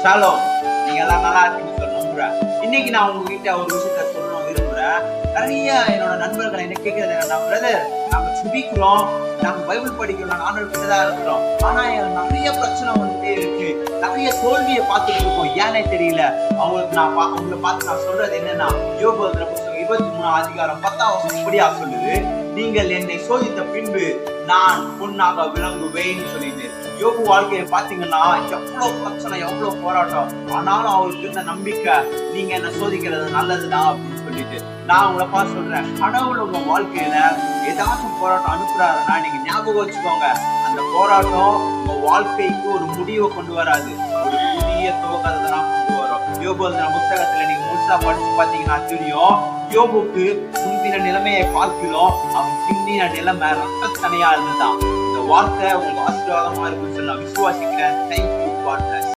Shalom. நீங்க எல்லாம் நல்லா இருக்கீங்கன்னு நம்புறேன். இன்னைக்கு நான் உங்ககிட்ட ஒரு விஷயத்த சொல்லணும் விரும்புறேன். நிறைய என்னோட நண்பர்கள் என்ன கேட்கறது என்னன்னா, பிரதர் நாங்க சுபிக்கிறோம், நாங்க பைபிள் படிக்கிறோம், நாங்க ஆண்டவர் கிட்டதான் இருக்கிறோம். ஆனா நிறைய பிரச்சனை வந்துட்டே இருக்கு, நிறைய தோல்வியை பார்த்துட்டு இருக்கோம், ஏனே தெரியல. அவங்களை பார்த்து நான் சொல்றது என்னன்னா, யோபு புத்தகம் 23:10 இப்படியா சொல்லுது, நீங்கள் என்னை சோதித்த பின்பு நான் பொன்னாக விளங்குவேன்னு சொல்லிட்டு. யோபு வாழ்க்கையை பாத்தீங்கன்னா எவ்வளவு பிரச்சனை, எவ்வளவு போராட்டம், ஆனாலும் அவருக்கு இருந்த நம்பிக்கை, நீங்க என்ன சோதிக்கிறது நல்லதுதான் அப்படின்னு சொல்லிட்டு. நான் உங்களை பார்த்து சொல்றேன், கடவுள் உங்க வாழ்க்கையில ஏதாச்சும் போராட்டம் அனுப்புறாருன்னா நீங்க ஞாபகம் வச்சுக்கோங்க, அந்த போராட்டம் உங்க வாழ்க்கைக்கு ஒரு முடிவை கொண்டு வராது, ஒரு புதிய துவக்கத்தை தான் கொண்டு வரும். யோபு புத்தகத்துல நீங்க முழுசா படிச்சு பாத்தீங்கன்னா தெரியும், யோபுக்கு முந்தின நிலைமையை பார்க்கிறோம், அவன் பிந்தின நிலைமை ரத்தத்தனையா இருந்துதான். இந்த வார்த்தை உங்களுக்கு ஆசீர்வாதமா இருக்குன்னு சொல்லி நான் விசுவாசிக்கிறேன். தேங்க்யூ.